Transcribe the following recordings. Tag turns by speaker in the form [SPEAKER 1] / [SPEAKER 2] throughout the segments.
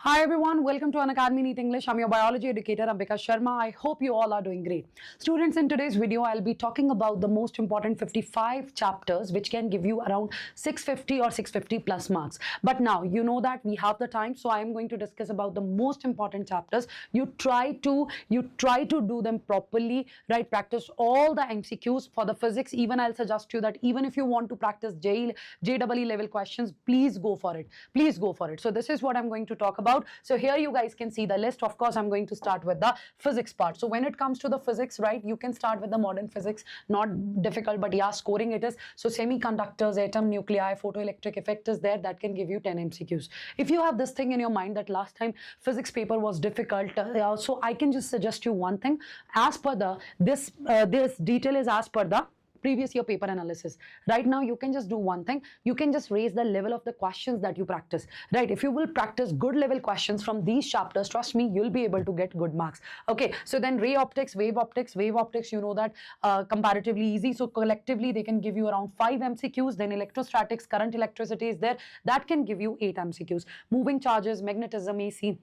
[SPEAKER 1] Hi everyone, welcome to Unacademy NEET English. I'm your biology educator Ambika Sharma. I hope you all are doing great. Students, in today's video, I'll be talking about the most important 55 chapters which can give you around 650 or 650 plus marks. But now, you know that we have the time, so I am going to discuss about the most important chapters. You try to do them properly, right? Practice all the MCQs for the physics. Even I'll suggest you that even if you want to practice JEE level questions, please go for it. Please go for it. So this is what I'm going to talk about. So here you guys can see the list. Of course, I'm going to start with the physics part. So when it comes to the physics, right, you can start with the modern physics. Not difficult, but yeah, scoring it is. So semiconductors, atom, nuclei, photoelectric effect is there. That can give you 10 MCQs. If you have this thing in your mind that last time physics paper was difficult, so I can just suggest you one thing. As per the, this detail is as per the previous year paper analysis. Right now, you can just do one thing. You can just raise the level of the questions that you practice, right? If you will practice good level questions from these chapters, trust me, you'll be able to get good marks. Okay, so then ray optics, wave optics, you know that comparatively easy. So collectively, they can give you around 5 MCQs. Then electrostatics, current electricity is there. That can give you 8 MCQs. Moving charges, magnetism, AC,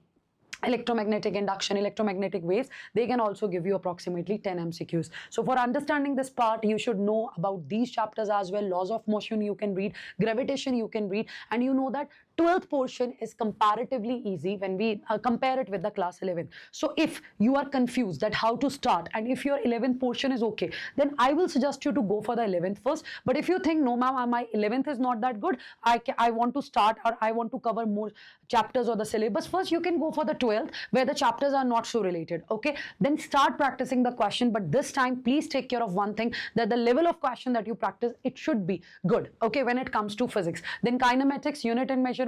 [SPEAKER 1] electromagnetic induction, electromagnetic waves, they can also give you approximately 10 MCQs. So for understanding this part, you should know about these chapters as well. Laws of motion you can read, gravitation you can read, and you know that 12th portion is comparatively easy when we compare it with the class 11. So if you are confused that how to start, and if your 11th portion is okay, then I will suggest you to go for the 11th first. But if you think, no ma'am, my 11th is not that good, I want to start, or I want to cover more chapters or the syllabus first, you can go for the 12th where the chapters are not so related. Okay, then start practicing the question. But this time, please take care of one thing, that the level of question that you practice, it should be good. Okay, when it comes to physics, then kinematics, unit and measurement,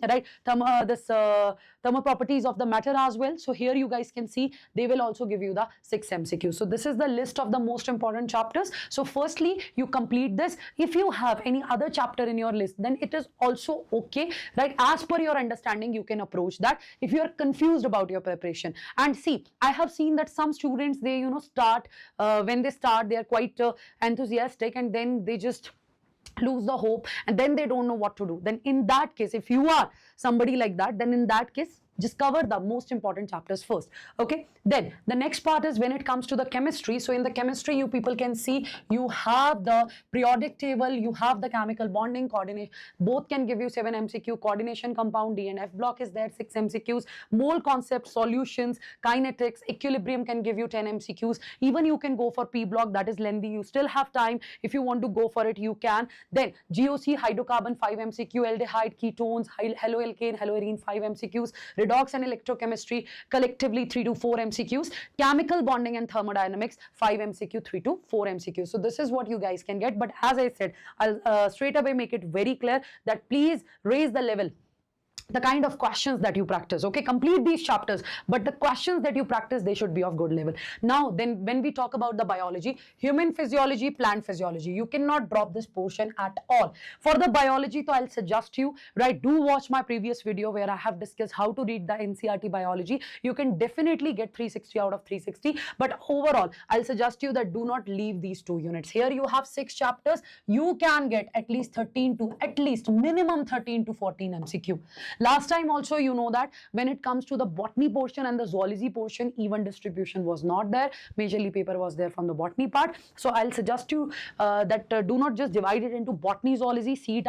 [SPEAKER 1] right? Thermal properties of the matter as well. So here you guys can see they will also give you the 6 MCQs. So this is the list of the most important chapters. So firstly, you complete this. If you have any other chapter in your list, then it is also okay, right? As per your understanding, you can approach that. If you are confused about your preparation, and see, I have seen that some students, they start when they start, they are quite enthusiastic, and then they just lose the hope, and then they don't know what to do. Then in that case, if you are somebody like that, then in that case, just cover the most important chapters first. Okay, then the next part is when it comes to the chemistry. So in the chemistry, you people can see you have the periodic table, you have the chemical bonding, coordination, both can give you 7 MCQ. Coordination, compound, D and F block is there, 6 MCQs. Mole concept, solutions, kinetics, equilibrium can give you 10 MCQs. Even you can go for P block, that is lengthy. You still have time. If you want to go for it, you can. Then GOC, hydrocarbon, 5 MCQ. Aldehyde, ketones, haloalkane, haloarine, 5 MCQs. Redox and electrochemistry, collectively 3 to 4 MCQs. Chemical bonding and thermodynamics, 5 MCQ, 3 to 4 MCQs. So this is what you guys can get. But as I said, I'll straight away make it very clear that please raise the level, the kind of questions that you practice. Okay, complete these chapters, but the questions that you practice, they should be of good level. Now then, when we talk about the biology, human physiology, plant physiology, you cannot drop this portion at all. For the biology, so I'll suggest you, right, do watch my previous video where I have discussed how to read the NCERT biology. You can definitely get 360 out of 360, but overall, I'll suggest you that do not leave these 2 units. Here you have 6 chapters, you can get at least 13 to at least minimum 13 to 14 MCQ. Last time also, you know that when it comes to the botany portion and the zoology portion, even distribution was not there. Majorly paper was there from the botany part. So I'll suggest you that do not just divide it into botany, zoology, see it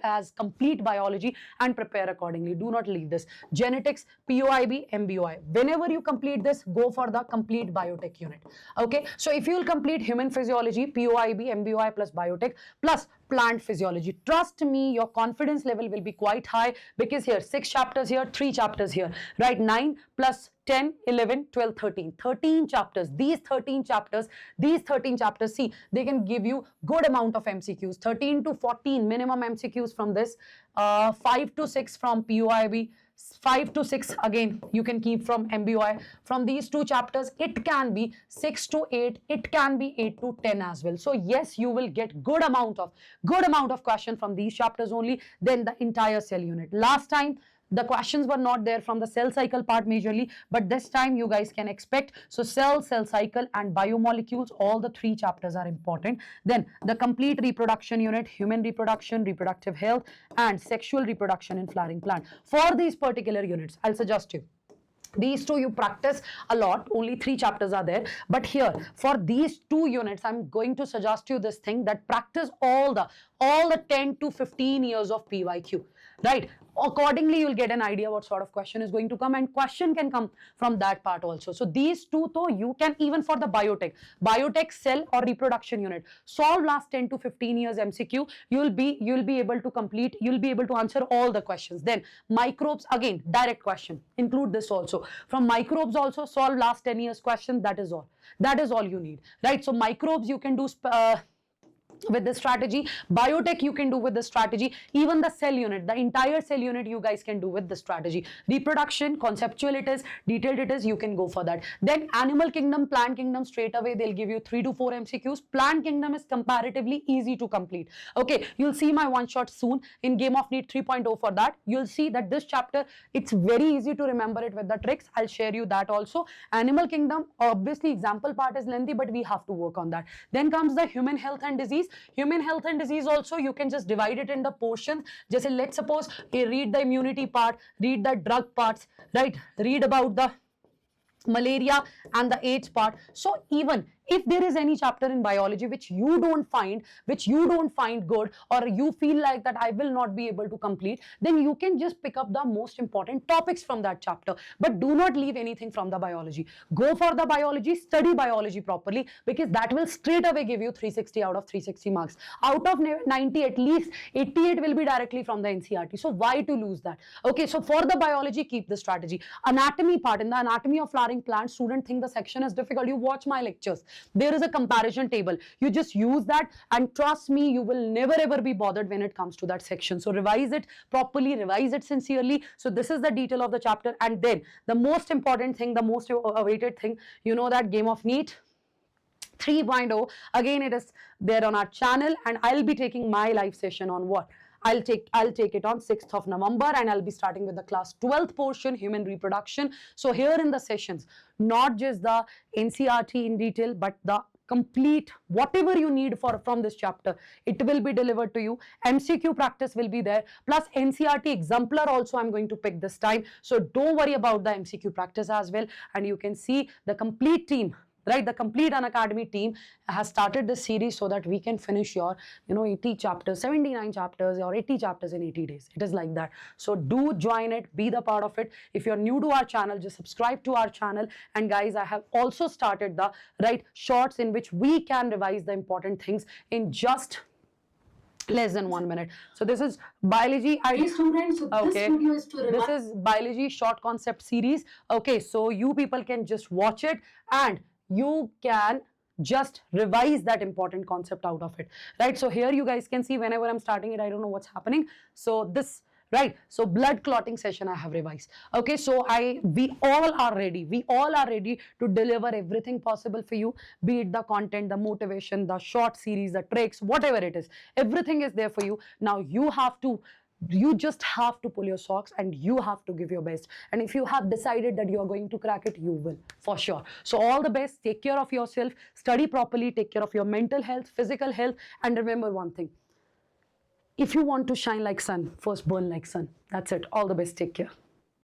[SPEAKER 1] as complete biology and prepare accordingly. Do not leave this. Genetics, POIB, MBOI. Whenever you complete this, go for the complete biotech unit. Okay, so if you will complete human physiology, POIB, MBOI plus biotech plus plant physiology, trust me, your confidence level will be quite high, because here 6 chapters here, 3 chapters here, right? 9 plus 10, 11, 12, 13 chapters. These 13 chapters, see, they can give you good amount of MCQs, 13 to 14 minimum MCQs from this, 5 to 6 from POIB, 5 to 6 again you can keep from MBOI. From these 2 chapters, it can be 6 to 8, it can be 8 to 10 as well. So yes, you will get good amount of question from these chapters only, then the entire cell unit. Last time the questions were not there from the cell cycle part majorly, but this time you guys can expect. So cell cycle and biomolecules, all the 3 chapters are important. Then the complete reproduction unit, human reproduction, reproductive health, and sexual reproduction in flowering plant. For these particular units, I'll suggest you these 2 you practice a lot, only 3 chapters are there, but here for these 2 units I'm going to suggest you this thing, that practice all the 10 to 15 years of PYQ, right? Accordingly you'll get an idea what sort of question is going to come, and question can come from that part also. So these 2 though you can, even for the biotech cell or reproduction unit, solve last 10 to 15 years MCQ, you'll be able to complete, you'll be able to answer all the questions. Then microbes, again direct question, include this also. From microbes also solve last 10 years question. That is all you need, right? So microbes you can do with this strategy, biotech you can do with this strategy, even the cell unit, the entire cell unit you guys can do with this strategy. Reproduction, conceptual it is, detailed it is, you can go for that. Then animal kingdom, plant kingdom, straight away they'll give you 3 to 4 MCQs. Plant kingdom is comparatively easy to complete. Okay, you'll see my one shot soon in Game of NEET 3.0. For that you'll see that this chapter, it's very easy to remember it with the tricks. I'll share you that also. Animal kingdom, obviously example part is lengthy, but we have to work on that. Then comes the human health and disease. Human health and disease also you can just divide it in the portions. Just let's suppose read the immunity part, read the drug parts, right? Read about the malaria and the AIDS part. So even if there is any chapter in biology which you don't find good, or you feel like that I will not be able to complete, then you can just pick up the most important topics from that chapter, but do not leave anything from the biology. Go for the biology, study biology properly, because that will straight away give you 360 out of 360 marks. Out of 90, at least 88 will be directly from the NCERT. So why to lose that? Okay, so for the biology, keep the strategy. Anatomy part, in the anatomy of flowering plants, student think the section is difficult. You watch my lectures. There is a comparison table. You just use that, and trust me, you will never ever be bothered when it comes to that section. So revise it properly, revise it sincerely. So this is the detail of the chapter. And then the most important thing, the most awaited thing, you know, that Game of NEET 3.0, again it is there on our channel, and I'll be taking my live session on what? I'll take it on 6th of November, and I'll be starting with the class 12th portion, human reproduction. So here in the sessions, not just the NCERT in detail, but the complete whatever you need from this chapter, it will be delivered to you. MCQ practice will be there, plus NCERT exemplar also I'm going to pick this time. So don't worry about the MCQ practice as well. And you can see the complete team, right? The complete Unacademy team has started this series so that we can finish your, 80 chapters, 79 chapters or 80 chapters in 80 days. It is like that. So do join it, be the part of it. If you're new to our channel, just subscribe to our channel. And guys, I have also started the shorts in which we can revise the important things in just less than 1 minute. So this is biology.
[SPEAKER 2] Hey students, so
[SPEAKER 1] okay,
[SPEAKER 2] this video is to
[SPEAKER 1] this is biology short concept series. Okay, so you people can just watch it, and you can just revise that important concept out of it, right? So here you guys can see whenever I'm starting it, I don't know what's happening. So this, right? So blood clotting session I have revised. Okay, so we all are ready to deliver everything possible for you, be it the content, the motivation, the short series, the tricks, whatever it is, everything is there for you. Now you just have to pull your socks and you have to give your best. And if you have decided that you are going to crack it, you will, for sure. So all the best. Take care of yourself, study properly, take care of your mental health, physical health, and remember one thing: if you want to shine like sun, first burn like sun. That's it. All the best. Take care.